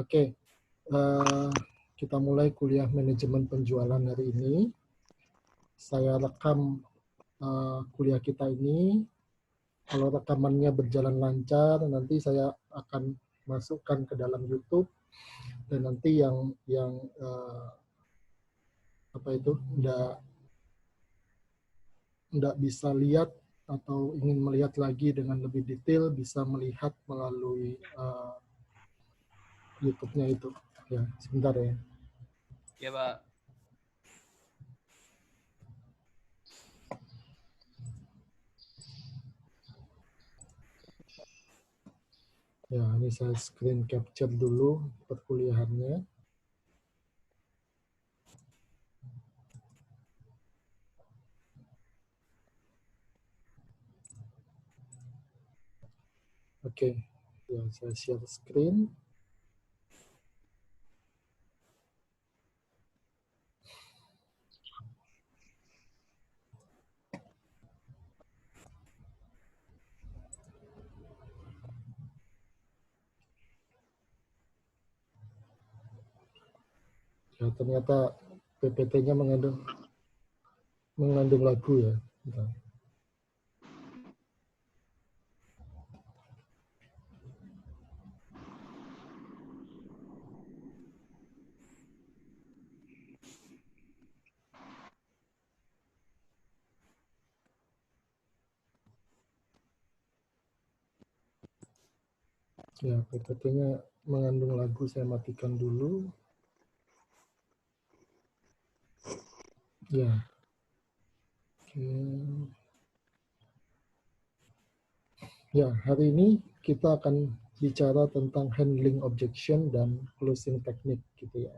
Oke, kita mulai kuliah manajemen penjualan hari ini. Saya rekam kuliah kita ini. Kalau rekamannya berjalan lancar, nanti saya akan masukkan ke dalam YouTube, dan nanti yang nggak bisa lihat atau ingin melihat lagi dengan lebih detail bisa melihat melalui YouTube-nya itu. Ya, sebentar ya. Ya, Pak. Ya, ini saya screen capture dulu perkuliahannya. Oke, ya saya share screen. Ya, ternyata PPT-nya mengandung lagu ya. Bentar. Ya, PPT-nya mengandung lagu, saya matikan dulu. Ya. Oke. Ya, hari ini kita akan bicara tentang handling objection dan closing technique gitu ya.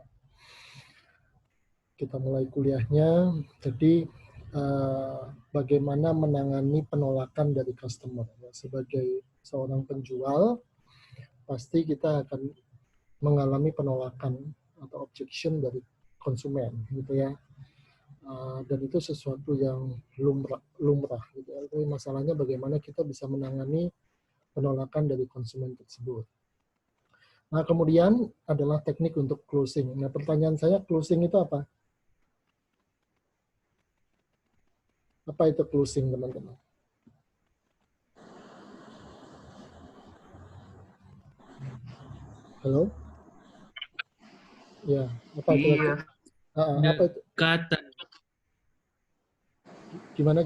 Kita mulai kuliahnya. Jadi bagaimana menangani penolakan dari customer. Sebagai seorang penjual, pasti kita akan mengalami penolakan atau objection dari konsumen gitu ya. Dan itu sesuatu yang lumrah gitu ya. Tapi masalahnya bagaimana kita bisa menangani penolakan dari konsumen tersebut. Nah, kemudian adalah teknik untuk closing. Nah, pertanyaan saya, closing itu apa? Apa itu closing, teman-teman? Halo? Ya, apa itu? Iya. Apa itu? Pendekatan. Gimana?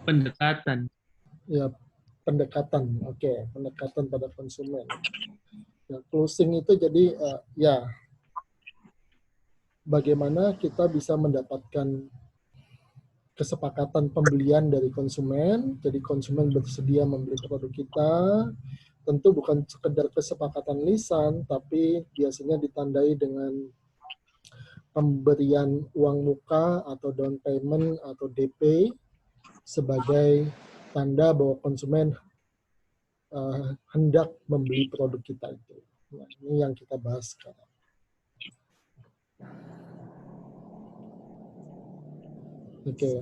Pendekatan. Ya, pendekatan. Oke, pendekatan pada konsumen. Ya, closing itu jadi ya bagaimana kita bisa mendapatkan kesepakatan pembelian dari konsumen, jadi konsumen bersedia membeli produk kita, tentu bukan sekedar kesepakatan lisan, tapi biasanya ditandai dengan pemberian uang muka atau down payment atau DP sebagai tanda bahwa konsumen hendak membeli produk kita itu. Nah, ini yang kita bahas sekarang. Oke.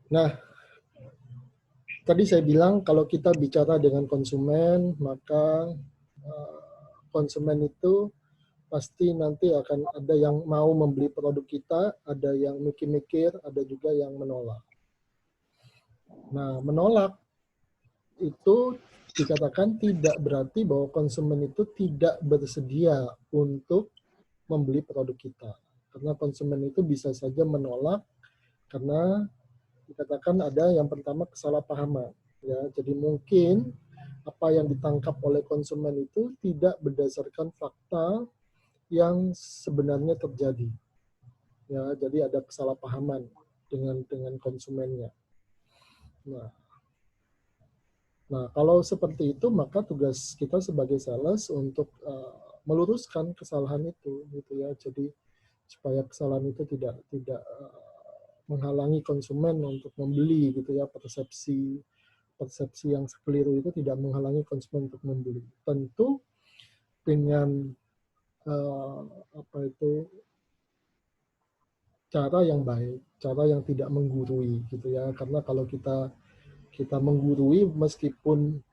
Nah, tadi saya bilang kalau kita bicara dengan konsumen, maka konsumen itu pasti nanti akan ada yang mau membeli produk kita, ada yang mikir-mikir, ada juga yang menolak. Nah, menolak itu dikatakan tidak berarti bahwa konsumen itu tidak bersedia untuk membeli produk kita. Karena konsumen itu bisa saja menolak karena dikatakan ada yang pertama kesalahpahaman. Ya, jadi mungkin apa yang ditangkap oleh konsumen itu tidak berdasarkan fakta yang sebenarnya terjadi. Ya, jadi ada kesalahpahaman dengan konsumennya. Nah, kalau seperti itu maka tugas kita sebagai sales untuk meluruskan kesalahan itu, gitu ya. Jadi supaya kesalahan itu tidak menghalangi konsumen untuk membeli, gitu ya. Persepsi yang keliru itu tidak menghalangi konsumen untuk membeli. Tentu dengan cara yang baik, cara yang tidak menggurui, gitu ya. Karena kalau kita kita menggurui meskipun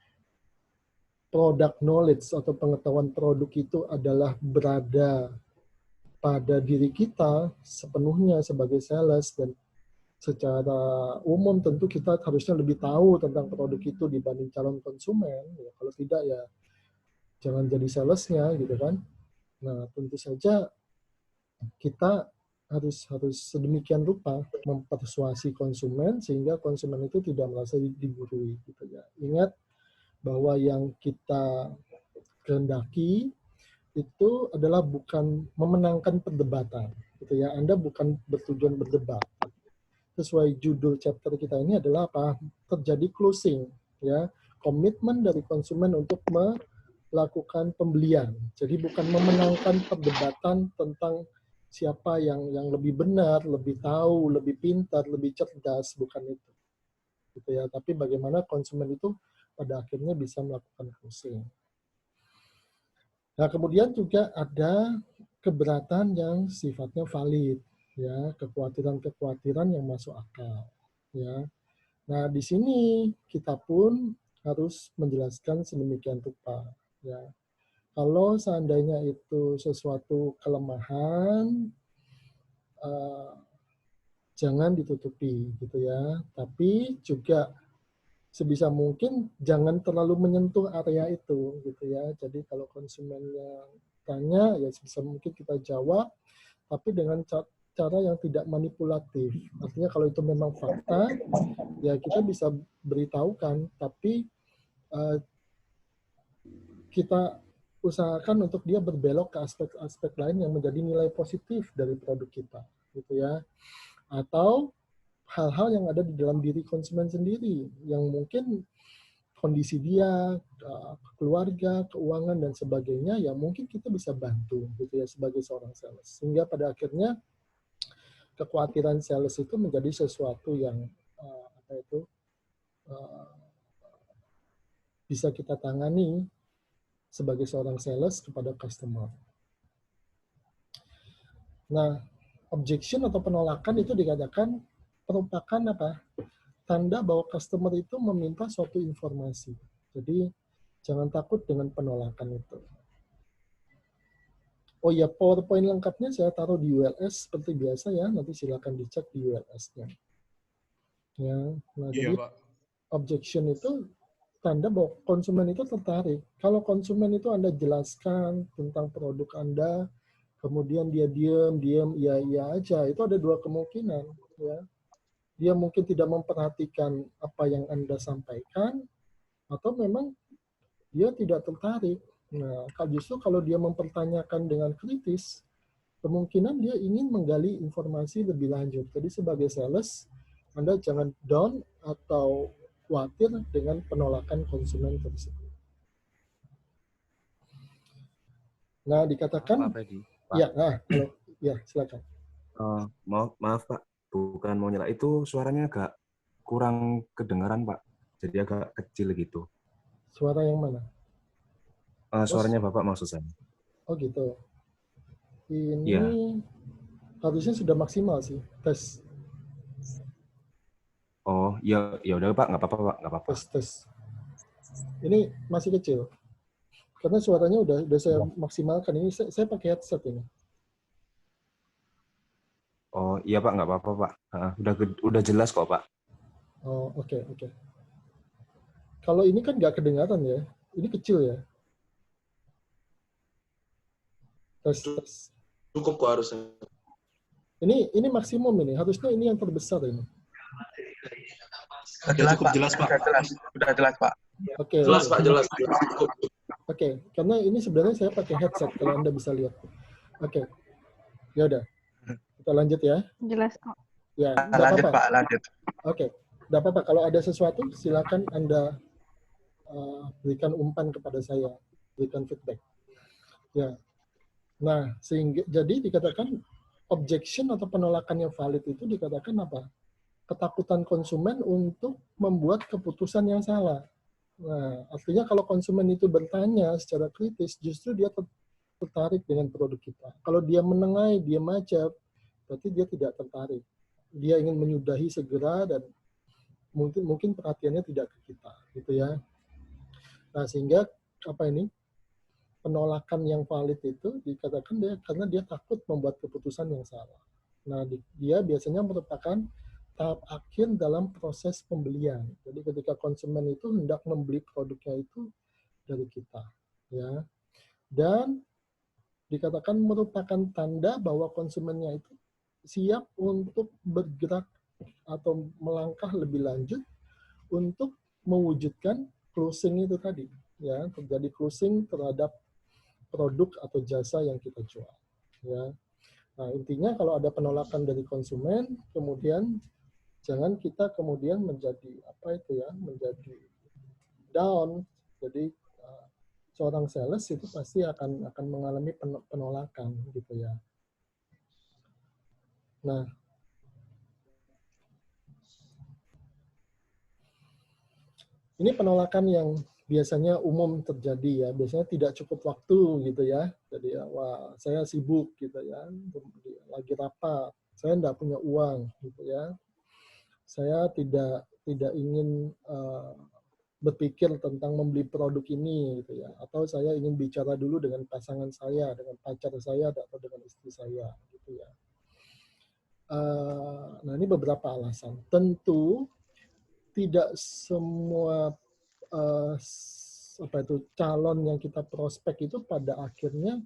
product knowledge atau pengetahuan produk itu adalah berada pada diri kita sepenuhnya sebagai sales, dan secara umum tentu kita harusnya lebih tahu tentang produk itu dibanding calon konsumen. Ya, kalau tidak ya jangan jadi salesnya gitu kan. Nah, tentu saja kita harus sedemikian rupa mempersuasi konsumen sehingga konsumen itu tidak merasa digurui gitu ya. Ingat bahwa yang kita kehendaki itu adalah bukan memenangkan perdebatan gitu ya. Anda bukan bertujuan berdebat. Sesuai judul chapter kita ini adalah apa? Terjadi closing ya. Komitmen dari konsumen untuk melakukan pembelian. Jadi bukan memenangkan perdebatan tentang siapa yang lebih benar, lebih tahu, lebih pintar, lebih cerdas, bukan itu. Gitu ya. Tapi bagaimana konsumen itu pada akhirnya bisa melakukan closing. Nah, kemudian juga ada keberatan yang sifatnya valid, ya, kekhawatiran-kekhawatiran yang masuk akal, ya. Nah, di sini kita pun harus menjelaskan sedemikian rupa, ya. Kalau seandainya itu sesuatu kelemahan, jangan ditutupi, gitu ya. Tapi juga sebisa mungkin jangan terlalu menyentuh area itu, gitu ya. Jadi kalau konsumennya tanya, ya sebisa mungkin kita jawab, tapi dengan cara yang tidak manipulatif. Artinya kalau itu memang fakta, ya kita bisa beritahukan, tapi kita usahakan untuk dia berbelok ke aspek-aspek lain yang menjadi nilai positif dari produk kita, gitu ya. Atau hal-hal yang ada di dalam diri konsumen sendiri, yang mungkin kondisi dia, keluarga, keuangan, dan sebagainya, ya mungkin kita bisa bantu gitu ya sebagai seorang sales. Sehingga pada akhirnya kekhawatiran sales itu menjadi sesuatu yang bisa kita tangani sebagai seorang sales kepada customer. Nah, objection atau penolakan itu dikatakan merupakan apa? Tanda bahwa customer itu meminta suatu informasi. Jadi jangan takut dengan penolakan itu. Oh ya, PowerPoint lengkapnya saya taruh di ULS seperti biasa ya. Nanti silakan dicek di ULS-nya. Ya, nah Iya, jadi Pak. objection itu tanda bahwa konsumen itu tertarik. Kalau konsumen itu Anda jelaskan tentang produk Anda, kemudian dia diam, iya aja, itu ada dua kemungkinan. Ya. Dia mungkin tidak memperhatikan apa yang Anda sampaikan, atau memang dia tidak tertarik. Nah, justru kalau dia mempertanyakan dengan kritis, kemungkinan dia ingin menggali informasi lebih lanjut. Jadi sebagai sales, Anda jangan down atau khawatir dengan penolakan konsumen tersebut. Nah, dikatakan, Pak Fedi. ya, ya silakan. Maaf Pak, bukan mau nyela. Itu suaranya agak kurang kedengaran Pak, jadi agak kecil gitu. Suara yang mana? Suaranya Bapak maksud saya. Oh gitu. Ini Ya. harusnya sudah maksimal sih, tes. Oh, ya udah Pak, nggak apa-apa Pak, nggak apa-apa. Tes. Ini masih kecil. Karena suaranya udah saya maksimalkan. Ini saya pakai headset ini. Oh, iya Pak, nggak apa-apa Pak. Udah jelas kok Pak. Oh, oke. Kalau ini kan nggak kedengaran ya. Ini kecil ya. Tes. Cukup kok harusnya. Ini maksimum ini. Harusnya ini yang terbesar ini. Cukup jelas Pak. Sudah jelas Pak. Oke. Jelas Pak, jelas. Cukup. Oke, karena ini sebenarnya saya pakai headset kalau Anda bisa lihat. Oke. Ya udah. Kita lanjut ya. Jelas kok. Ya, Lanjut apa-apa. Pak, lanjut. Oke. Enggak apa-apa, kalau ada sesuatu silakan Anda berikan umpan kepada saya, berikan feedback. Ya. Nah, sehingga jadi dikatakan objection atau penolakan yang valid itu dikatakan apa? Ketakutan konsumen untuk membuat keputusan yang salah. Nah, artinya kalau konsumen itu bertanya secara kritis, justru dia tertarik dengan produk kita. Kalau dia menengahi, dia aja, berarti dia tidak tertarik. Dia ingin menyudahi segera dan mungkin perhatiannya tidak ke kita, gitu ya. Nah, sehingga penolakan yang valid itu dikatakan karena dia takut membuat keputusan yang salah. Nah, dia biasanya merupakan tahap akhir dalam proses pembelian. Jadi ketika konsumen itu hendak membeli produknya itu dari kita, ya. Dan dikatakan merupakan tanda bahwa konsumennya itu siap untuk bergerak atau melangkah lebih lanjut untuk mewujudkan closing itu tadi, ya, terjadi closing terhadap produk atau jasa yang kita jual, ya. Nah, intinya kalau ada penolakan dari konsumen, kemudian jangan kita kemudian menjadi menjadi down. Jadi seorang sales itu pasti akan mengalami penolakan, gitu ya. Nah, ini penolakan yang biasanya umum terjadi, ya. Biasanya tidak cukup waktu, gitu ya. Jadi wah, saya sibuk, gitu ya, lagi rapat, saya tidak punya uang, gitu ya. Saya tidak ingin berpikir tentang membeli produk ini, gitu ya. Atau saya ingin bicara dulu dengan pasangan saya, dengan pacar saya, atau dengan istri saya, gitu ya. Nah, ini beberapa alasan. Tentu tidak semua calon yang kita prospek itu pada akhirnya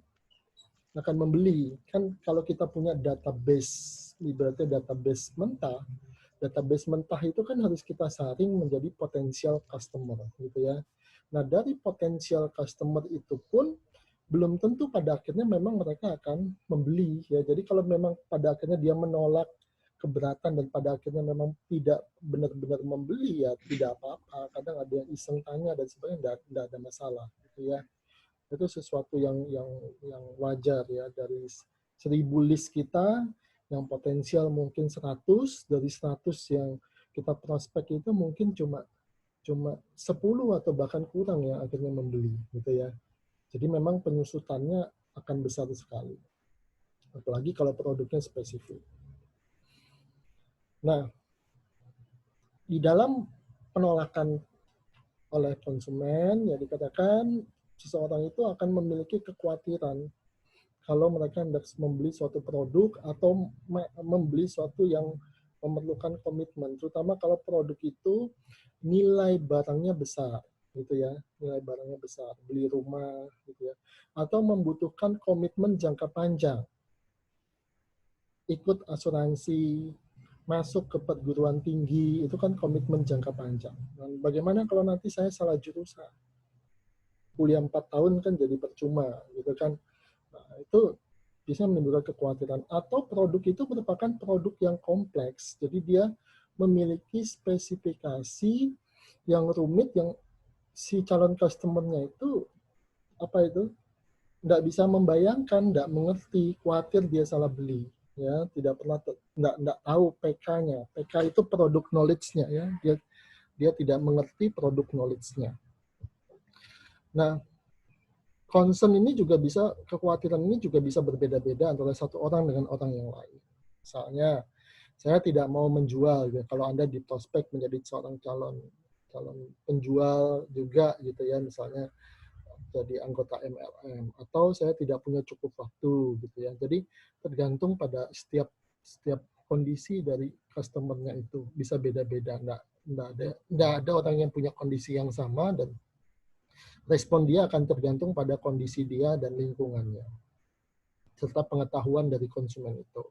akan membeli. Kan kalau kita punya database, ibaratnya database mentah itu kan harus kita saring menjadi potensial customer, gitu ya. Nah, dari potensial customer itu pun belum tentu pada akhirnya memang mereka akan membeli, ya. Jadi kalau memang pada akhirnya dia menolak, keberatan, dan pada akhirnya memang tidak benar-benar membeli, ya tidak apa-apa. Kadang ada yang iseng tanya dan sebagainya, tidak ada masalah, gitu ya. Itu sesuatu yang wajar, ya. Dari 1000 list kita yang potensial mungkin 100, dari 100 yang kita prospek itu mungkin cuma 10 atau bahkan kurang yang akhirnya membeli, gitu ya. Jadi memang penyusutannya akan besar sekali. Apalagi kalau produknya spesifik. Nah, di dalam penolakan oleh konsumen, ya dikatakan seseorang itu akan memiliki kekhawatiran kalau mereka hendak membeli suatu produk atau membeli suatu yang memerlukan komitmen, terutama kalau produk itu nilai barangnya besar, gitu ya, nilai barangnya besar, beli rumah, gitu ya, atau membutuhkan komitmen jangka panjang, ikut asuransi, masuk ke perguruan tinggi, itu kan komitmen jangka panjang. Dan bagaimana kalau nanti saya salah jurusan? Kuliah 4 tahun kan jadi percuma, gitu kan. Nah, itu bisa menimbulkan kekhawatiran. Atau produk itu merupakan produk yang kompleks, jadi dia memiliki spesifikasi yang rumit, yang si calon customer-nya itu tidak bisa membayangkan, tidak mengerti, khawatir dia salah beli, ya, tidak tahu PK-nya. PK itu produk knowledge-nya, ya. Dia tidak mengerti produk knowledge-nya. Nah, concern ini juga bisa, kekhawatiran ini juga bisa berbeda-beda antara satu orang dengan orang yang lain. Misalnya, saya tidak mau menjual, ya, kalau Anda di prospek menjadi seorang calon penjual juga, gitu ya, misalnya jadi anggota MLM, atau saya tidak punya cukup waktu, gitu ya. Jadi tergantung pada setiap kondisi dari customer-nya itu bisa beda-beda. Nggak ada orang yang punya kondisi yang sama, dan respon dia akan tergantung pada kondisi dia dan lingkungannya, serta pengetahuan dari konsumen itu.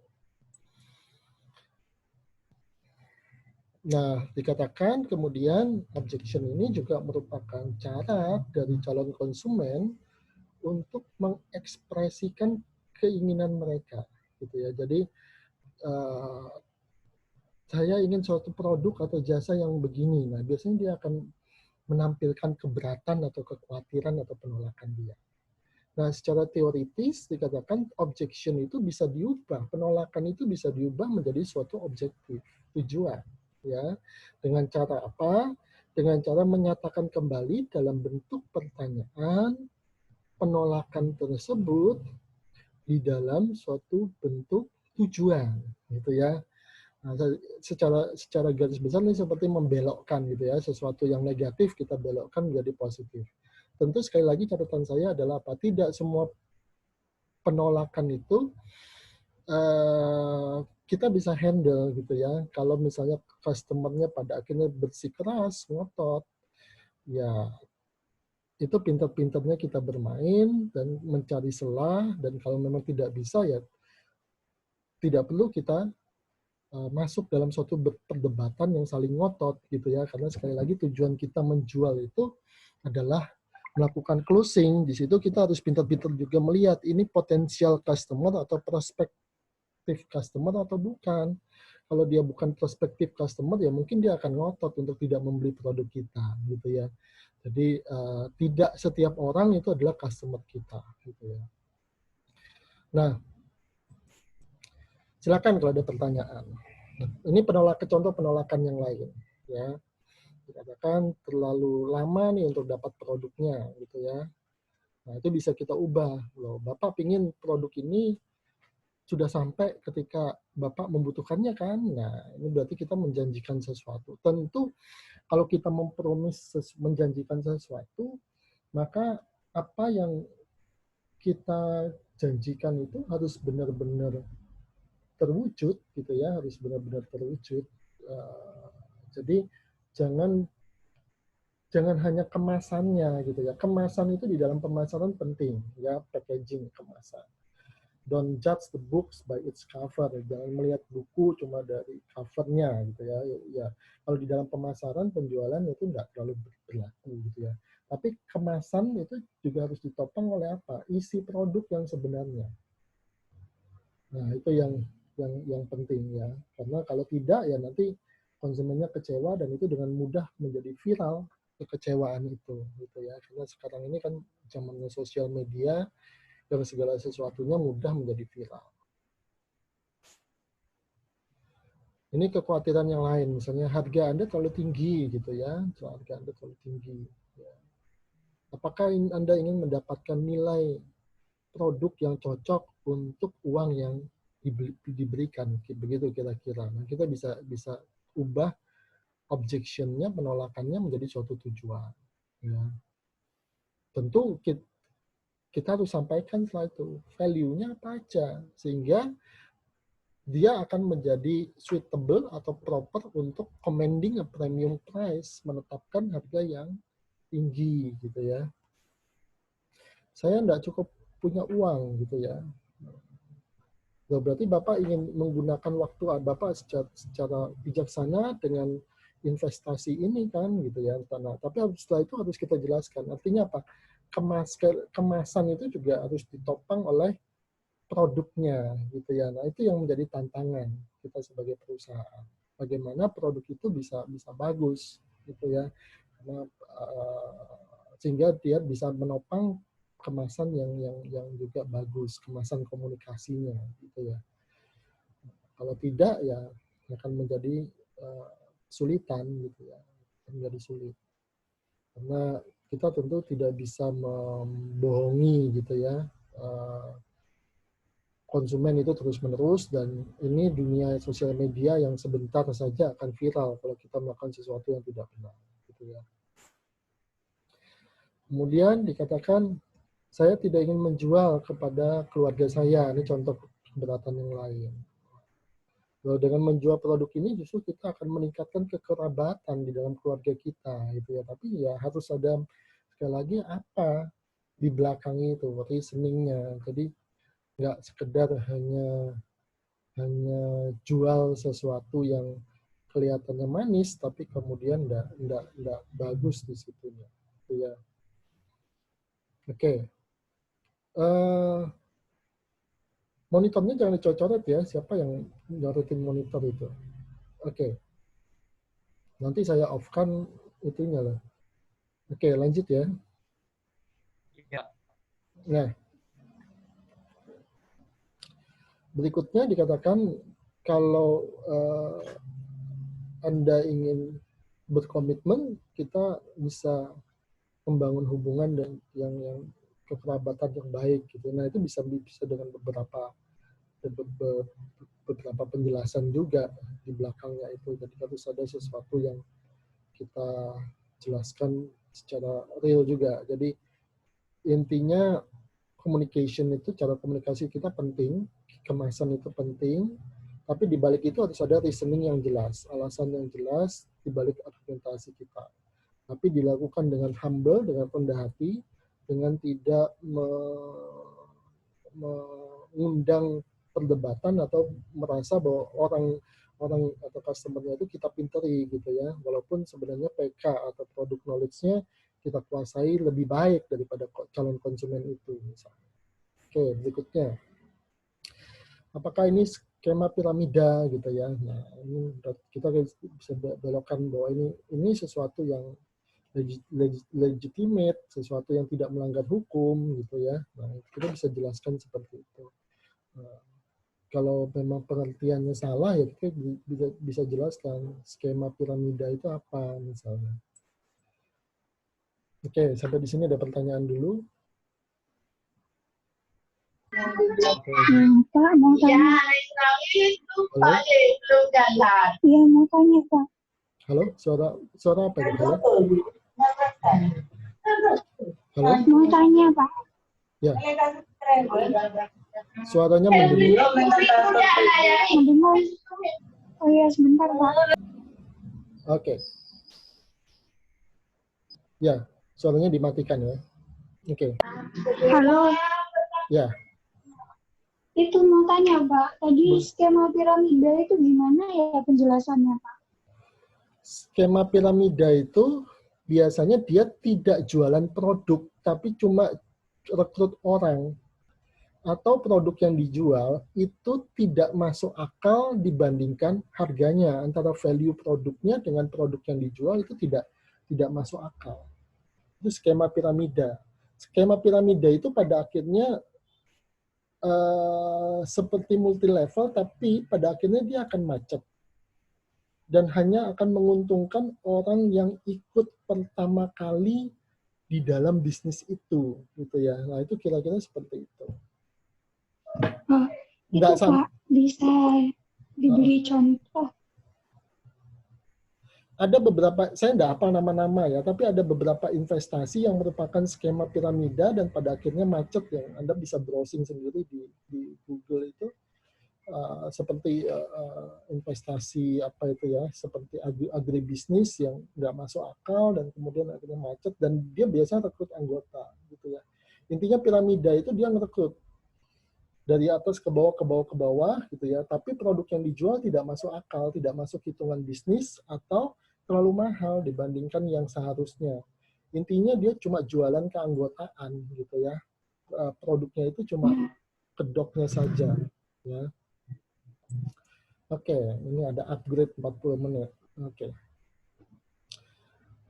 Nah, dikatakan kemudian objection ini juga merupakan cara dari calon konsumen untuk mengekspresikan keinginan mereka, gitu ya. Jadi saya ingin suatu produk atau jasa yang begini. Nah, biasanya dia akan menampilkan keberatan atau kekhawatiran atau penolakan dia. Nah, secara teoritis dikatakan objection itu bisa diubah, penolakan itu bisa diubah menjadi suatu objektif, tujuan, ya. Dengan cara apa? Dengan cara menyatakan kembali dalam bentuk pertanyaan penolakan tersebut di dalam suatu bentuk tujuan, gitu ya. Nah, secara garis besar ini seperti membelokkan gitu ya, sesuatu yang negatif kita belokkan menjadi positif. Tentu sekali lagi catatan saya adalah apa? Tidak semua penolakan itu kita bisa handle gitu ya. Kalau misalnya customer-nya pada akhirnya bersikeras, ngotot, ya itu pintar-pintarnya kita bermain dan mencari celah, dan kalau memang tidak bisa ya tidak perlu kita masuk dalam suatu perdebatan yang saling ngotot gitu ya, karena sekali lagi tujuan kita menjual itu adalah melakukan closing. Di situ kita harus pintar-pintar juga melihat ini potensial customer atau prospektif customer atau bukan. Kalau dia bukan prospektif customer ya mungkin dia akan ngotot untuk tidak membeli produk kita gitu ya. Jadi tidak setiap orang itu adalah customer kita gitu ya. Nah, silakan kalau ada pertanyaan. Ini contoh penolakan yang lain ya. Dikatakan terlalu lama nih untuk dapat produknya gitu ya. Nah, itu bisa kita ubah loh. Bapak pingin produk ini sudah sampai ketika Bapak membutuhkannya kan. Nah, ini berarti kita menjanjikan sesuatu. Tentu kalau kita mempromis menjanjikan sesuatu, maka apa yang kita janjikan itu harus benar-benar terwujud gitu ya, harus benar-benar terwujud. Jadi jangan hanya kemasannya gitu ya. Kemasan itu di dalam pemasaran penting ya, packaging kemasan. Don't judge the books by its cover. Jangan melihat buku cuma dari covernya gitu ya. Ya, kalau di dalam pemasaran penjualan itu enggak terlalu berlaku gitu ya. Tapi kemasan itu juga harus ditopang oleh apa? Isi produk yang sebenarnya. Nah, itu yang penting ya. Karena kalau tidak ya nanti konsumennya kecewa dan itu dengan mudah menjadi viral kekecewaan itu gitu ya. Karena sekarang ini kan zamannya sosial media dan segala sesuatunya mudah menjadi viral. Ini kekhawatiran yang lain, misalnya harga Anda terlalu tinggi gitu ya, harga Anda terlalu tinggi. Ya. Apakah Anda ingin mendapatkan nilai produk yang cocok untuk uang yang diberikan, begitu kira-kira. Nah, kita bisa ubah objection-nya, penolakannya menjadi suatu tujuan. Ya. Tentu kita harus sampaikan setelah itu value-nya apa aja sehingga dia akan menjadi suitable atau proper untuk commanding a premium price, menetapkan harga yang tinggi gitu ya. Saya enggak cukup punya uang gitu ya. Berarti Bapak ingin menggunakan waktu Bapak secara bijaksana dengan investasi ini kan gitu ya. Nah, tapi setelah itu harus kita jelaskan. Artinya apa? Kemasan itu juga harus ditopang oleh produknya gitu ya. Nah, itu yang menjadi tantangan kita sebagai perusahaan. Bagaimana produk itu bisa bagus gitu ya. Karena sehingga dia bisa menopang kemasan yang juga bagus, kemasan komunikasinya gitu ya. Kalau tidak ya akan menjadi sulitan gitu ya, menjadi sulit. Karena kita tentu tidak bisa membohongi gitu ya konsumen itu terus-menerus, dan ini dunia sosial media yang sebentar saja akan viral kalau kita melakukan sesuatu yang tidak benar gitu ya. Kemudian dikatakan saya tidak ingin menjual kepada keluarga saya. Ini contoh keberatan yang lain. Lalu dengan menjual produk ini justru kita akan meningkatkan kekerabatan di dalam keluarga kita gitu ya. Tapi ya harus ada sekali lagi apa di belakang itu reasoningnya. Jadi nggak sekedar hanya jual sesuatu yang kelihatannya manis tapi kemudian nggak bagus di situnya. Gitu ya. Oke. Monitornya jangan dicoret-coret ya. Siapa yang nyorotin monitor itu? Oke. Nanti saya off-kan itunya lah. Oke, lanjut ya. Ya. Nah, berikutnya dikatakan kalau Anda ingin berkomitmen, kita bisa membangun hubungan dan yang kekerabatan yang baik gitu. Nah, itu bisa dengan beberapa beberapa penjelasan juga di belakangnya itu. Jadi harus ada sesuatu yang kita jelaskan secara real juga. Jadi intinya communication itu, cara komunikasi kita penting, kemasan itu penting, tapi di balik itu harus ada reasoning yang jelas, alasan yang jelas di balik argumentasi kita. Tapi dilakukan dengan humble, dengan rendah hati, dengan tidak mengundang perdebatan atau merasa bahwa orang atau customer-nya itu kita pinteri gitu ya, walaupun sebenarnya PK atau produk knowledge-nya kita kuasai lebih baik daripada calon konsumen itu misalnya. Oke, berikutnya. Apakah ini skema piramida gitu ya? Nah, ini kita bisa belokkan bahwa ini sesuatu yang legitimate, sesuatu yang tidak melanggar hukum gitu ya. Nah, kita bisa jelaskan seperti itu. Nah, kalau memang pengertiannya salah ya kita bisa jelaskan skema piramida itu apa misalnya. Oke, sampai di sini ada pertanyaan dulu. Pak, mau tanya. Halo? Iya, mau tanya, Pak. Halo, suara apa itu? Halo? Halo? Mau tanya, Pak. Ya. Suaranya mendengar. Mendengar. Oh iya, sebentar, Pak. Oke. Ya, suaranya dimatikan ya. Oke. Halo. Ya. Itu mau tanya, Pak. Tadi skema piramida itu gimana ya penjelasannya, Pak? Skema piramida itu biasanya dia tidak jualan produk, tapi cuma rekrut orang. Atau produk yang dijual itu tidak masuk akal dibandingkan harganya. Antara value produknya dengan produk yang dijual itu tidak masuk akal. Itu skema piramida. Skema piramida itu pada akhirnya seperti multi level, tapi pada akhirnya dia akan macet dan hanya akan menguntungkan orang yang ikut pertama kali di dalam bisnis itu, gitu ya. Nah itu kira-kira seperti itu. Oh, itu Pak bisa diberi contoh. Ada beberapa, saya tidak hafal nama-nama ya, tapi ada beberapa investasi yang merupakan skema piramida dan pada akhirnya macet yang Anda bisa browsing sendiri di Google itu. Seperti investasi apa itu ya, seperti agribisnis yang nggak masuk akal dan kemudian akhirnya macet dan dia biasanya rekrut anggota gitu ya. Intinya piramida itu dia ngerekrut dari atas ke bawah ke bawah ke bawah gitu ya, tapi produk yang dijual tidak masuk akal, tidak masuk hitungan bisnis atau terlalu mahal dibandingkan yang seharusnya. Intinya dia cuma jualan keanggotaan gitu ya. Produknya itu cuma kedoknya saja ya. Oke, ini ada upgrade 40 menit. Oke.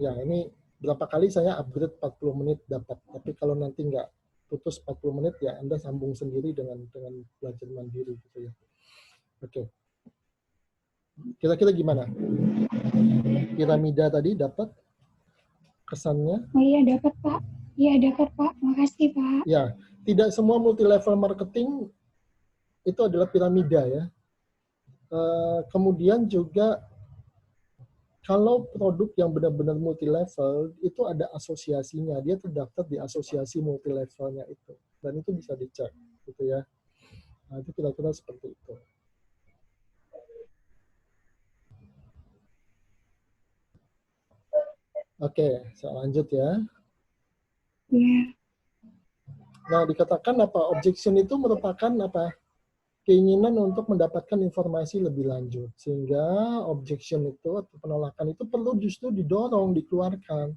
Ya, ini berapa kali saya upgrade 40 menit dapat. Tapi kalau nanti nggak putus 40 menit, ya Anda sambung sendiri dengan belajar mandiri gitu ya. Oke. Kira-kira gimana? Piramida tadi dapat kesannya? Oh iya, dapat, Pak. Iya, dapat, Pak. Makasih, Pak. Ya, tidak semua multi level marketing itu adalah piramida ya. Kemudian juga kalau produk yang benar-benar multi level itu ada asosiasinya, dia terdaftar di asosiasi multi levelnya itu, dan itu bisa dicek, gitu ya. Nah, itu kira-kira seperti itu. Oke, saya lanjut ya. Iya. Nah, dikatakan apa? Objection itu merupakan apa? Keinginan untuk mendapatkan informasi lebih lanjut, sehingga objection itu atau penolakan itu perlu justru didorong, dikeluarkan,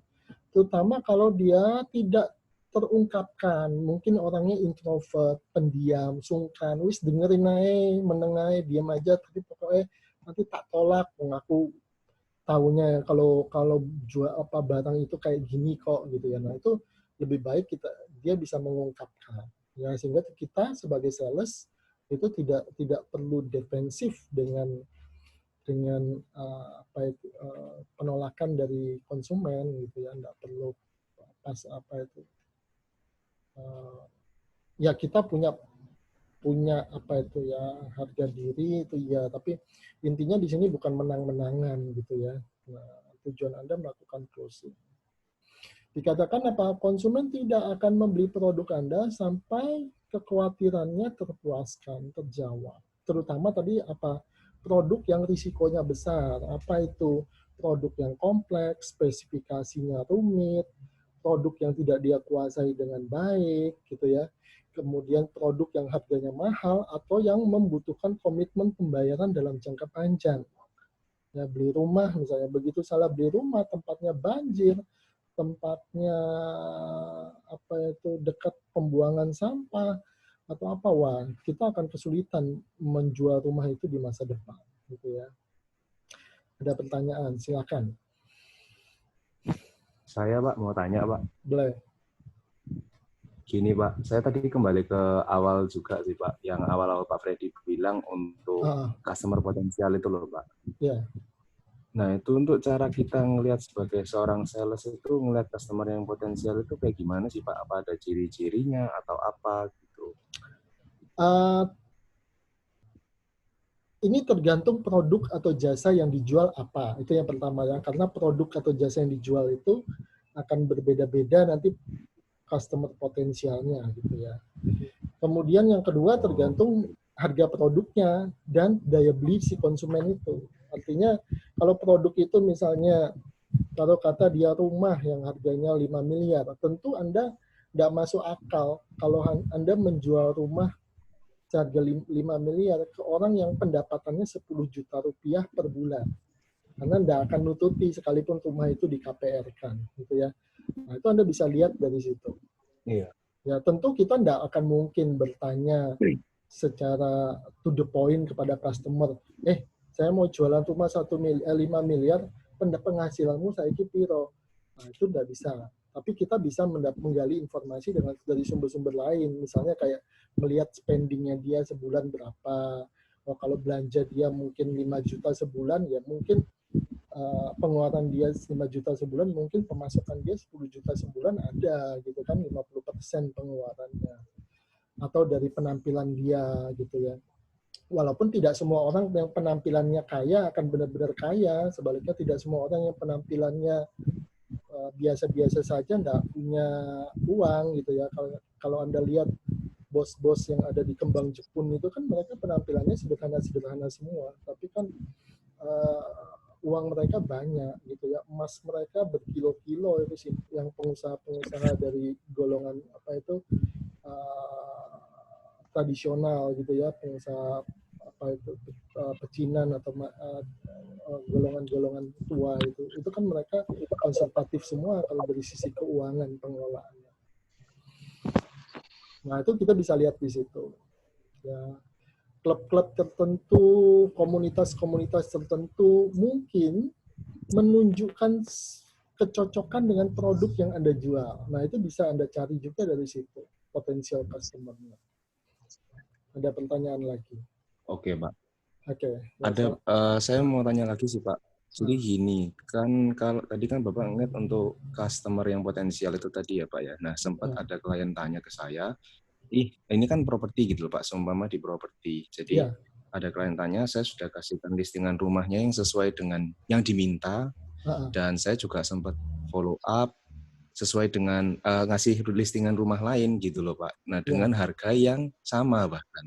terutama kalau dia tidak terungkapkan. Mungkin orangnya introvert, pendiam, sungkan, wis dengerin aja, menengai, diam aja, tapi pokoknya nanti tak tolak, mengaku tahunya kalau jual apa barang itu kayak gini kok gitu ya. Nah itu lebih baik dia bisa mengungkapkan ya, sehingga kita sebagai sales itu tidak perlu defensif dengan penolakan dari konsumen gitu ya, nggak perlu pas apa itu ya kita punya punya apa itu ya harga diri itu ya, tapi intinya di sini bukan menang-menangan gitu ya. Nah, tujuan Anda melakukan closing. Dikatakan apa? Konsumen tidak akan membeli produk Anda sampai kekhawatirannya terpuaskan, terjawab. Terutama tadi apa? Produk yang risikonya besar. Apa itu? Produk yang kompleks, spesifikasinya rumit, produk yang tidak dia kuasai dengan baik, gitu ya. Kemudian produk yang harganya mahal atau yang membutuhkan komitmen pembayaran dalam jangka panjang. Ya, beli rumah misalnya, begitu salah beli rumah, tempatnya banjir, tempatnya apa itu dekat pembuangan sampah atau apa, wah kita akan kesulitan menjual rumah itu di masa depan, gitu ya. Ada pertanyaan, silakan. Saya Pak mau tanya Pak. Boleh. Gini Pak, saya tadi kembali ke awal juga sih Pak, yang awal-awal Pak Freddy bilang untuk customer potensial itu loh Pak. Ya. Nah itu untuk cara kita ngelihat sebagai seorang sales itu ngelihat customer yang potensial itu kayak gimana sih Pak? Apa ada ciri-cirinya atau apa gitu? Ini tergantung produk atau jasa yang dijual apa. Itu yang pertama ya, karena produk atau jasa yang dijual itu akan berbeda-beda nanti customer potensialnya gitu ya. Kemudian yang kedua tergantung harga produknya dan daya beli si konsumen itu. Artinya kalau produk itu misalnya kalau kata dia rumah yang harganya 5 miliar, tentu Anda tidak masuk akal kalau Anda menjual rumah seharga 5 miliar ke orang yang pendapatannya 10 juta rupiah per bulan. Karena tidak akan nutupi sekalipun rumah itu di KPR-kan, gitu ya. Nah, itu Anda bisa lihat dari situ. Iya. Ya, tentu kita tidak akan mungkin bertanya secara to the point kepada customer, saya mau jualan rumah 5 miliar, penghasilanmu saya piro. Nah, itu tidak bisa. Tapi kita bisa menggali informasi dari sumber-sumber lain. Misalnya kayak melihat spendingnya dia sebulan berapa. Oh, kalau belanja dia mungkin 5 juta sebulan, ya mungkin pengeluaran dia 5 juta sebulan, mungkin pemasukan dia 10 juta sebulan ada, gitu kan, 50% pengeluarannya. Atau dari penampilan dia, gitu ya. Walaupun tidak semua orang yang penampilannya kaya akan benar-benar kaya, sebaliknya tidak semua orang yang penampilannya biasa-biasa saja tidak punya uang, gitu ya. Kalau Anda lihat bos-bos yang ada di Kembang Jepun itu kan mereka penampilannya sederhana-sederhana semua, tapi kan uang mereka banyak, gitu ya. Emas mereka berkilo-kilo itu sih, yang pengusaha-pengusaha dari golongan apa itu tradisional, gitu ya, pengusaha apa itu pecinan atau golongan-golongan tua itu kan mereka konservatif semua kalau dari sisi keuangan pengelolaannya. Nah, itu kita bisa lihat di situ. Ya, klub-klub tertentu, komunitas-komunitas tertentu mungkin menunjukkan kecocokan dengan produk yang Anda jual. Nah, itu bisa Anda cari juga dari situ, potensial customer-nya. Ada pertanyaan lagi? Oke Pak. Oke. Ada, saya mau tanya lagi sih Pak. Jadi gini, kan kalau tadi kan Bapak ngeliat untuk customer yang potensial itu tadi ya Pak ya. Nah sempat ada klien tanya ke saya, ini kan properti gitu loh Pak, seumpama di properti. Jadi ada klien tanya, saya sudah kasihkan listingan rumahnya yang sesuai dengan yang diminta, dan saya juga sempat follow up sesuai dengan ngasih listingan rumah lain gitu loh Pak. Nah dengan harga yang sama bahkan.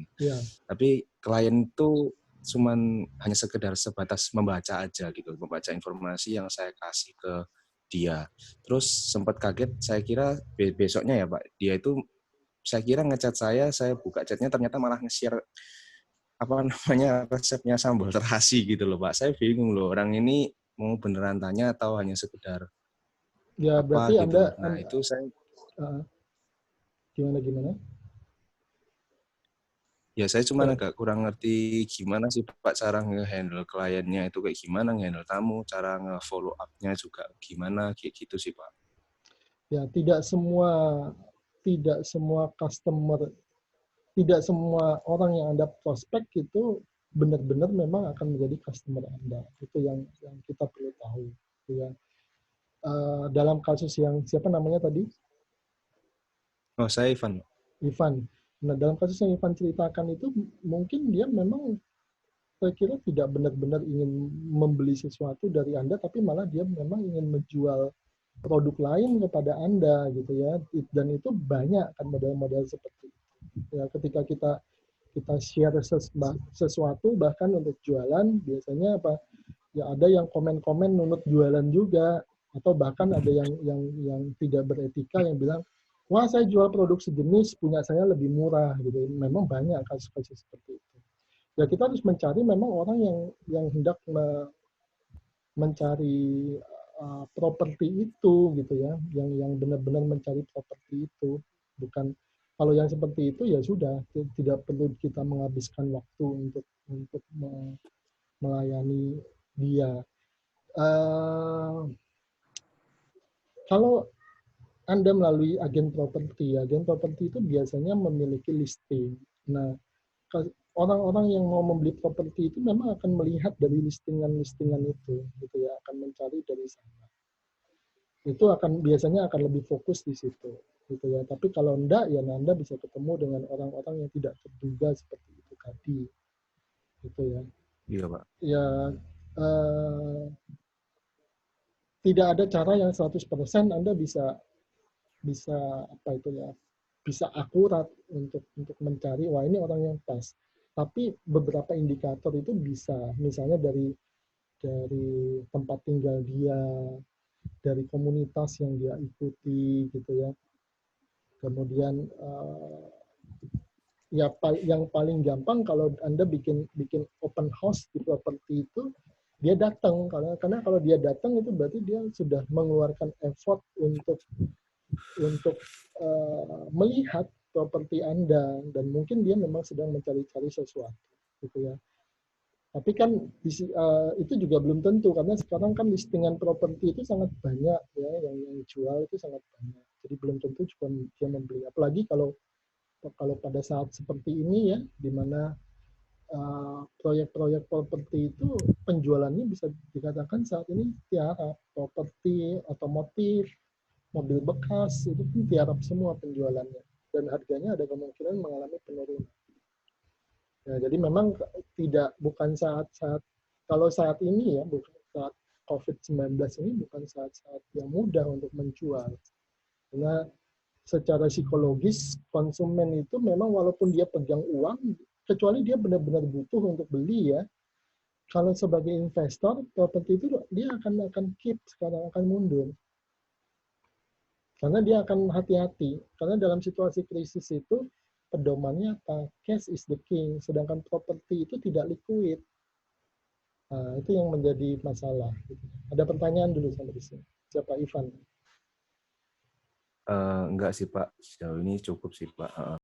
Tapi klien itu cuman hanya sekedar sebatas membaca aja gitu, membaca informasi yang saya kasih ke dia. Terus sempat kaget, saya kira besoknya ya Pak, dia itu saya kira ngechat saya buka chatnya ternyata malah nge-share apa namanya resepnya sambal terasi gitu loh Pak. Saya bingung loh, orang ini mau beneran tanya atau hanya sekedar ya, apa berarti gitu. Anda Itu saya gimana? Ya saya cuma agak kurang ngerti gimana sih Pak cara nge-handle kliennya itu kayak gimana, nge-handle tamu, cara nge-follow up-nya juga gimana, kayak gitu sih Pak. Ya, tidak semua customer, tidak semua orang yang Anda prospek itu benar-benar memang akan menjadi customer Anda. Itu yang kita perlu tahu. Gitu ya. Dalam kasus yang siapa namanya tadi? Oh, saya Ivan. Ivan. Nah, dalam kasus yang Ivan ceritakan itu mungkin dia memang saya kira tidak benar-benar ingin membeli sesuatu dari Anda, tapi malah dia memang ingin menjual produk lain kepada Anda gitu ya. Dan itu banyak kan model-model seperti itu. Ya, ketika kita share sesuatu bahkan untuk jualan, biasanya apa? Ya ada yang komen-komen nunut jualan juga, atau bahkan ada yang tidak beretika yang bilang, wah saya jual produk sejenis punya saya lebih murah gitu. Memang banyak kasus-kasus seperti itu. Ya kita harus mencari memang orang yang hendak mencari properti itu gitu ya, yang benar-benar mencari properti itu. Bukan kalau yang seperti itu ya sudah, tidak perlu kita menghabiskan waktu untuk melayani dia. Kalau Anda melalui agen properti itu biasanya memiliki listing. Nah, orang-orang yang mau membeli properti itu memang akan melihat dari listingan-listingan itu, gitu ya, akan mencari dari sana. Itu biasanya akan lebih fokus di situ, gitu ya. Tapi kalau enggak, ya Anda bisa ketemu dengan orang-orang yang tidak terduga seperti itu tadi, gitu ya. Iya, Pak. Ya, tidak ada cara yang 100% Anda bisa apa itu ya, bisa akurat untuk mencari wah ini orang yang pas. Tapi beberapa indikator itu bisa, misalnya dari tempat tinggal dia, dari komunitas yang dia ikuti gitu ya. Kemudian ya yang paling gampang kalau Anda bikin open house di properti itu, dia datang, karena kalau dia datang itu berarti dia sudah mengeluarkan effort untuk melihat properti Anda, dan mungkin dia memang sedang mencari-cari sesuatu gitu ya. Tapi kan itu juga belum tentu, karena sekarang kan listingan properti itu sangat banyak ya, yang jual itu sangat banyak. Jadi belum tentu juga dia membeli. Apalagi kalau pada saat seperti ini ya, di mana proyek-proyek properti itu penjualannya bisa dikatakan saat ini tiarap. Properti otomotif, mobil bekas itu pun tiarap semua penjualannya, dan harganya ada kemungkinan mengalami penurunan. Ya, jadi memang bukan saat-saat, kalau saat ini ya, bukan saat COVID-19 ini bukan saat-saat yang mudah untuk menjual. Karena secara psikologis konsumen itu memang walaupun dia pegang uang, kecuali dia benar-benar butuh untuk beli ya, kalau sebagai investor properti itu dia akan keep, sekarang akan mundur. Karena dia akan hati-hati. Karena dalam situasi krisis itu, pedomannya apa? Cash is the king. Sedangkan properti itu tidak liquid. Nah, itu yang menjadi masalah. Ada pertanyaan dulu sampai di sini. Siapa Ivan? Enggak sih, Pak. Sejauh ini cukup sih, Pak.